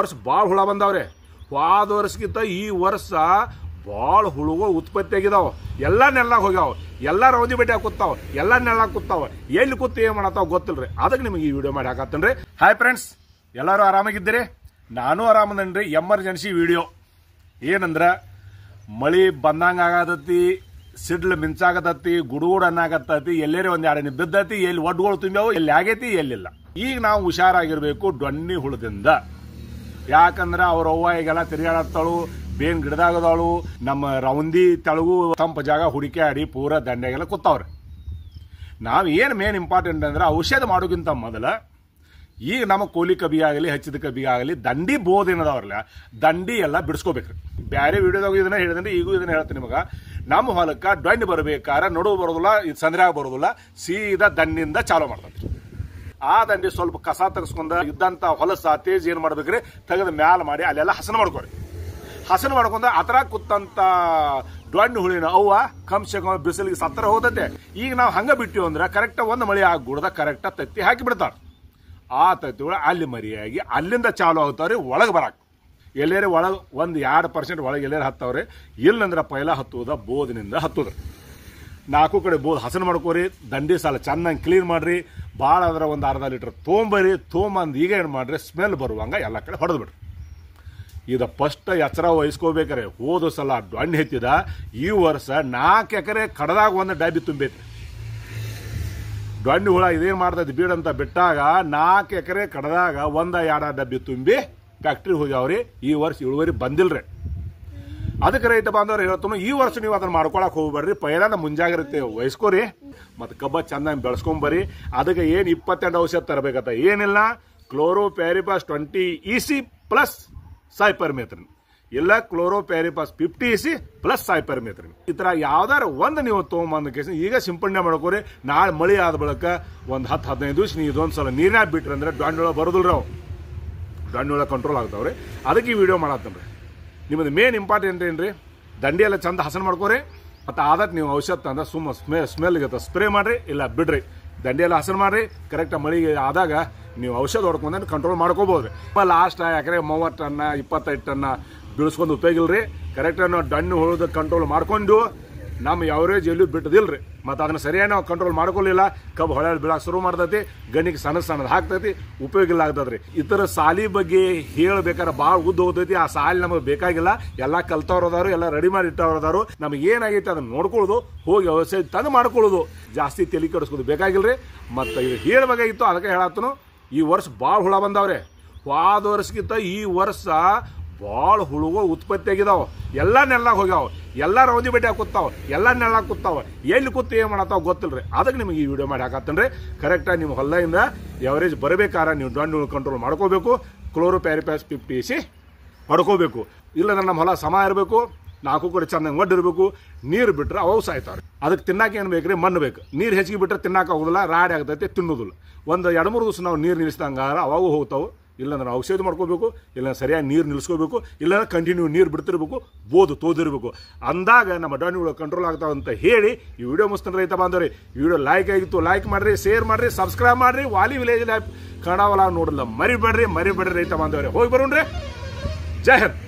ವರ್ಷ ಭಾಳ ಹುಳ ಬಂದಾವ್ರೆ. ಹೋದ ವರ್ಷಕ್ಕಿಂತ ಈ ವರ್ಷ ಭಾಳ ಹುಳುಗಳು ಉತ್ಪತ್ತಿ ಆಗಿದಾವ. ಎಲ್ಲ ನೆಲ್ಲಾಗ ಹೋಗ್ಯಾವ, ಎಲ್ಲ ರೌದಿ ಬಡ್ಡಿ ಕೂತಾವ, ಎಲ್ಲ ನೆಲ್ಲಾಗ ಕೂತಾವ. ಎಲ್ಲಿ ಕೂತು ಏನು ಮಾಡತ್ತಾವ ಗೊತ್ತಿಲ್ರಿ. ಅದಕ್ಕೆ ನಿಮಗೆ ಈ ವಿಡಿಯೋ ಮಾಡಿ ಹಾಕತ್ತೇನ್ರಿ. ಹಾಯ್ ಫ್ರೆಂಡ್ಸ್, ಎಲ್ಲರೂ ಆರಾಮಾಗಿದ್ದೀರಿ? ನಾನು ಆರಾಮದೇನ್ರಿ. ಎಮರ್ಜೆನ್ಸಿ ವಿಡಿಯೋ ಏನಂದ್ರೆ, ಮಳಿ ಬಂದಂಗ ಆಗತತಿ, ಸಿಡ್ಲು ಮಿಂಚಾಗತತಿ, ಗುಡುಗುಡು ಅನ್ನಾಗತ್ತತಿ, ಎಲ್ಲೇರಿ ಒಂದ್ ಎರಡು ಬಿದ್ದತಿ, ಎಲ್ಲಿ ಒಡ್ಗಳು ತುಂಬ್ಯಾವು, ಎಲ್ಲಿ ಆಗೈತಿ ಎಲ್ಲಿಲ್ಲ. ಈಗ ನಾವು ಹುಷಾರಾಗಿರ್ಬೇಕು ಡೊಣ್ಣಿ ಹುಳದಿಂದ. ಯಾಕಂದ್ರೆ ಅವ್ರ ಅವ್ವ ಈಗೆಲ್ಲ ತಿರುಗಾಡತ್ತಾಳು, ಬೇನ್ ಗಿಡದಾಗದಾಳು, ನಮ್ಮ ರೌಂದಿ ತೆಳಗು ತಂಪ ಜಾಗ ಹುಡುಕಿ ಆಡಿ ಪೂರ ದಂಡೆಗೆಲ್ಲ ಕೂತಾವ್ರಿ. ನಾವು ಏನು ಮೇನ್ ಇಂಪಾರ್ಟೆಂಟ್ ಅಂದ್ರೆ ಔಷಧ ಮಾಡೋಕ್ಕಿಂತ ಮೊದಲ ಈಗ ನಮ್ಮ ಕೋಲಿ ಕಬಿ ಆಗಲಿ ಹಚ್ಚಿದ ಕಬಿ ಆಗಲಿ ದಂಡಿ ಬೋದ್ ಏನದವ್ರಲ್ಲ, ದಂಡಿ ಎಲ್ಲ ಬಿಡಿಸ್ಕೋಬೇಕ್ರಿ. ಬೇರೆ ವಿಡಿಯೋದಾಗ ಇದನ್ನ ಹೇಳಿದ್ರೆ ಈಗೂ ಇದನ್ನ ಹೇಳ್ತೀನಿ ನಿಮಗೆ. ನಮ್ಮ ಹೊಲಕ್ಕೆ ಡೊಣ್ಣಿ ಬರಬೇಕಾದ್ರೆ ನಡುವು ಬರೋದಿಲ್ಲ, ಇದು ಸಂದ್ರಾಗ ಬರೋದಿಲ್ಲ, ಸೀದಾ ದಂಡಿಂದ ಚಾಲೂ ಮಾಡ್ತೈತಿ. ಆ ದಂಡಿ ಸ್ವಲ್ಪ ಕಸ ತೆಗೆಸ್ಕೊಂಡ ಇದ್ದಂತ ಹೊಲಸ ತೇಜ್ ಏನ್ ಮಾಡ್ಬೇಕ್ರಿ, ತೆಗೆದ ಮ್ಯಾಲ ಮಾಡಿ ಅಲ್ಲೆಲ್ಲ ಹಸನ ಮಾಡ್ಕೊರಿ. ಹಸನ ಮಾಡ್ಕೊಂಡ ಅತರ ಕೂತಂತ ಡೊಣ್ಣಿ ಹುಳಿನ ಅವ್ವ ಕಮ್ಸೆ ಕಮ್ ಬಿಸಿಲಿಗೆ ಸತ್ತರ ಹೋದತೆ. ಈಗ ನಾವು ಹಂಗ ಬಿಟ್ಟಿವಿ ಅಂದ್ರೆ ಕರೆಕ್ಟ್ ಒಂದು ಮಳಿ ಆಗ್ಬಿಡ್ದ ಕರೆಕ್ಟ್ ತತ್ತಿ ಹಾಕಿ ಬಿಡ್ತಾರ. ಆ ತತ್ತಿಗಳು ಅಲ್ಲಿ ಮರಿಯಾಗಿ ಅಲ್ಲಿಂದ ಚಾಲು ಆಗ್ತಾವ್ರಿ ಒಳಗೆ ಬರಾಕ್. ಎಲ್ಲೇರಿ ಒಳಗೆ 1-2% ಒಳಗೆ ಎಲ್ಲೇರಿ ಹತ್ತವ್ರಿ. ಇಲ್ಲಂದ್ರೆ ಪೈಲ ಹತ್ತುವುದ ಬೋದಿನಿಂದ ಹತ್ತುದ್ರಿ. 4 ಕಡೆ ಬೋದ್ ಹಸನ ಮಾಡ್ಕೋರಿ. ದಂಡಿ ಸಾಲ ಚೆನ್ನಾಗಿ ಕ್ಲೀನ್ ಮಾಡ್ರಿ. ಭಾಳ ಅಂದ್ರೆ ಒಂದು ಅರ್ಧ ಲೀಟರ್ ತೊಗೊಂಬರಿ. ತೊಗೊಂಬಂದು ಈಗ ಏನು ಮಾಡ್ರಿ, ಸ್ಮೆಲ್ ಬರುವಂಗ ಎಲ್ಲ ಕಡೆ ಹೊಡೆದು ಬಿಡ್ರಿ. ಇದು ಫಸ್ಟ್ ಎಚ್ಚರ ವಹಿಸ್ಕೋಬೇಕಾರೆ. ಹೋದ ಸಲ ಡೊಣ್ಣಿ ಹೆಚ್ಚಿದ, ಈ ವರ್ಷ 4 ಎಕರೆ ಕಡದಾಗ ಒಂದು ಡಬ್ಬಿ ತುಂಬೈತಿ. ಡೊಣ್ಣಿ ಹುಳ ಇದೇನು ಮಾಡ್ತೈತಿ ಬೀಡಂತ ಬಿಟ್ಟಾಗ 4 ಎಕರೆ ಕಡದಾಗ 1-2 ಡಬ್ಬಿ ತುಂಬಿ ಫ್ಯಾಕ್ಟ್ರಿ ಹೋಗ್ಯಾವ್ರಿ. ಈ ವರ್ಷ ಇಳುವರಿ ಬಂದಿಲ್ರಿ. ಅದಕ್ಕೆ ರೈತ ಬಾಂಧವ್ರು ಹೇಳ್ತಾನು, ಈ ವರ್ಷ ನೀವು ಅದನ್ನ ಮಾಡ್ಕೊಳಕ್ ಹೋಗ್ಬೇಡ್ರಿ, ಪೈಲಾನ ಮುಂಜಾಗ್ರತೆ ವಹಿಸ್ಕೋರಿ. ಮತ್ತು ಕಬ್ಬ ಚೆನ್ನಾಗಿ ಬೆಳೆಸ್ಕೊಂಬರಿ. ಅದಕ್ಕೆ ಏನು 22 ಔಷಧ ತರಬೇಕತ್ತ ಏನಿಲ್ಲ. ಕ್ಲೋರೋಪ್ಯಾರಿಪಾಸ್ 20 EC ಪ್ಲಸ್ ಸೈಪರ್ಮೆಥ್ರಿನ್, ಇಲ್ಲ ಕ್ಲೋರೋಪ್ಯಾರಿಪಾಸ್ 50 EC ಪ್ಲಸ್ ಸೈಪರ್ಮೆಥ್ರಿನ್. ಈ ಥರ ಯಾವ್ದಾರ ಒಂದು ನೀವು ತೊಗೊಂಬಂದ ಕೇಸ್ ಈಗ ಸಿಂಪಡಣೆ ಮಾಡ್ಕೋರಿ. ನಾಳೆ ಮಳಿ ಆದ ಬಳಿಕ ಒಂದು 10-15 ದಿವಸ ನೀವು ಇದೊಂದು ಸಲ ನೀರ್ನಾಗ ಬಿಟ್ರಿ ಅಂದ್ರೆ ಡೊಣ್ಣಿ ಬರೋದಿಲ್ರಿ. ಅವು ಡೊಣ್ಣಿ ಕಂಟ್ರೋಲ್ ಆಗ್ತಾವ್ರಿ. ಅದಕ್ಕೆ ಈ ವಿಡಿಯೋ ಮಾಡತ್ತನ್ರಿ. ನಿಮ್ಮದು ಮೇನ್ ಇಂಪಾರ್ಟೆಂಟ್ ಏನ್ರಿ, ದಂಡಿ ಎಲ್ಲ ಚಂದ ಹಸನ ಮಾಡ್ಕೋರಿ. ಮತ್ತು ಆದಕ್ಕೆ ನೀವು ಔಷಧ ತಂದ ಸ್ಮೆಲ್ಗೆ ಸ್ಪ್ರೇ ಮಾಡ್ರಿ, ಇಲ್ಲ ಬಿಡ್ರಿ. ದಂಡಿ ಎಲ್ಲ ಹಸನ ಮಾಡ್ರಿ. ಕರೆಕ್ಟ್ ಮಳಿಗೆ ಆದಾಗ ನೀವು ಔಷಧ ಹೊಡ್ಕೊಂಡ್ ಕಂಟ್ರೋಲ್ ಮಾಡ್ಕೋಬಹುದು. ಲಾಸ್ಟ್ ಎಕರೆ 30 ಟನ್ 25 ಟನ್ ಬೀಳ್ಸ್ಕೊಂಡು ಉಪಯೋಗ ಇಲ್ರಿ. ಕರೆಕ್ಟ್ ನಾವು ಡಣ್ಣಿ ಹೊಳದ ಕಂಟ್ರೋಲ್ ಮಾಡ್ಕೊಂಡು ನಮ್ಮ ಯಾವರೇಜ್ ಎಲ್ಲೂ ಬಿಟ್ಟದಿಲ್ರಿ. ಮತ್ತು ಅದನ್ನ ಸರಿಯಾಗಿ ನಾವು ಕಂಟ್ರೋಲ್ ಮಾಡ್ಕೊಳ್ಳಿಲ್ಲ, ಕಬ್ಬು ಹೊಳೆ ಬೀಳಕ್ಕೆ ಶುರು ಮಾಡ್ತೈತಿ, ಗಣಿಗೆ ಸಣ್ಣದು ಹಾಕ್ತೈತಿ, ಉಪಯೋಗ ಇಲ್ಲ ಆಗ್ತದ್ರಿ. ಇತರ ಸಾಲಿ ಬಗ್ಗೆ ಹೇಳ್ಬೇಕಾದ್ರೆ ಭಾಳ ಉದ್ದ ಹೋಗ್ತೈತಿ. ಆ ಸಾಲಿ ನಮಗೆ ಬೇಕಾಗಿಲ್ಲ. ಎಲ್ಲ ಕಲ್ತವ್ರದಾರು, ಎಲ್ಲ ರೆಡಿ ಮಾಡಿ ಇಟ್ಟವ್ರದಾರು. ನಮಗೆ ಏನಾಗೈತಿ ಅದನ್ನ ನೋಡ್ಕೊಳ್ಳೋದು, ಹೋಗಿ ಔಷಧ ತಂದು ಮಾಡ್ಕೊಳ್ಳೋದು, ಜಾಸ್ತಿ ತಲೆ ಕೆಡಿಸ್ಕೋದು ಬೇಕಾಗಿಲ್ರಿ. ಮತ್ತು ಇದು ಹೇಳ್ಬೇಕಾಗಿತ್ತು, ಅದಕ್ಕೆ ಹೇಳತ್ತನು. ಈ ವರ್ಷ ಭಾಳ ಹುಳ ಬಂದಾವ್ರೆ. ಹೋದ ವರ್ಷಕ್ಕಿಂತ ಈ ವರ್ಷ ಭಾಳ ಹುಳುಗಳು ಉತ್ಪತ್ತಿ ಆಗಿದಾವ. ಎಲ್ಲ ನೆಲ್ಲಾಗ ಹೋಗ್ಯಾವ, ಎಲ್ಲ ರೌದಿ ಬಡ್ಡಿ ಕೂತಾವ, ಎಲ್ಲ ನೆಲ್ಲಾಗ ಕೂತಾವ. ಎಲ್ಲಿ ಕೂತು ಏನು ಮಾಡತ್ತಾವ ಗೊತ್ತಿಲ್ರಿ. ಅದಕ್ಕೆ ನಿಮಗೆ ಈ ವಿಡಿಯೋ ಮಾಡಿ ಹಾಕತ್ತೇನ್ರಿ. ಕರೆಕ್ಟಾಗಿ ನಿಮ್ಮ ಹೊಲದಿಂದ ಎವರೇಜ್ ಬರಬೇಕಾದ್ರೆ ನೀವು ಡೊಣ್ಣಿ ಕಂಟ್ರೋಲ್ ಮಾಡ್ಕೋಬೇಕು. ಕ್ಲೋರೋಪ್ಯಾರಿಪಾಸ್ 50 EC ಪಡ್ಕೋಬೇಕು. ಇಲ್ಲಂದ್ರೆ ನಮ್ಮ ಹೊಲ ಸಮ ಇರಬೇಕು, 4 ಕಡೆ ಚೆನ್ನಾಗಿ ಒಡ್ಡಿರ್ಬೇಕು. ನೀರು ಬಿಟ್ರೆ ಅವು ಸಾಯ್ತಾವ್ರಿ. ಅದಕ್ಕೆ ತಿನ್ನಾಕ ಏನು ಬೇಕ್ರಿ, ಮಣ್ಣು ಬೇಕು. ನೀರು ಹೆಚ್ಚಿಗೆ ಬಿಟ್ರೆ ತಿನ್ನಾಕ ಆಗೋದಿಲ್ಲ, ರಾಡಿ ಆಗ್ತೈತಿ, ತಿನ್ನೋದಿಲ್ಲ. ಒಂದು 2-3 ದಿವಸ ನಾವು ನೀರು ನಿಲ್ಲಿಸ್ದಂಗಾರ ಅವಾಗೂ ಹೋಗ್ತಾವೆ. ಇಲ್ಲಾಂದ್ರೆ ಔಷಧ ಮಾಡ್ಕೋಬೇಕು, ಇಲ್ಲ ಸರಿಯಾಗಿ ನೀರು ನಿಲ್ಲಿಸ್ಕೋಬೇಕು, ಇಲ್ಲಾಂದ್ರೆ ಕಂಟಿನ್ಯೂ ನೀರು ಬಿಡ್ತಿರ್ಬೇಕು, ಬೋದು ತೋದಿರ್ಬೇಕು. ಅಂದಾಗ ನಮ್ಮ ಡೊಣ್ಣಿಗಳು ಕಂಟ್ರೋಲ್ ಆಗ್ತಾವಂತ ಹೇಳಿ ಈ ವಿಡಿಯೋ ಮುಗಿಸ್ತಾನೆ. ರೈತ ಬಾಂಧವ್ರಿ, ಈ ವಿಡಿಯೋ ಲೈಕ್ ಆಗಿತ್ತು ಲೈಕ್ ಮಾಡ್ರಿ, ಶೇರ್ ಮಾಡ್ರಿ, ಸಬ್ಸ್ಕ್ರೈಬ್ ಮಾಡ್ರಿ. ವಾಲಿ ವಿಲೇಜ್ ಲೈಫ್ ಕನ್ನಡ ಹೊಲ ನೋಡಲ್ಲ ಮರಿಬೇಡ್ರಿ ರೈತ ಬಾಂಧವ್ರಿ. ಹೋಗಿ ಬರೋಣ್ರಿ. ಜೈ ಹಿಂದ್.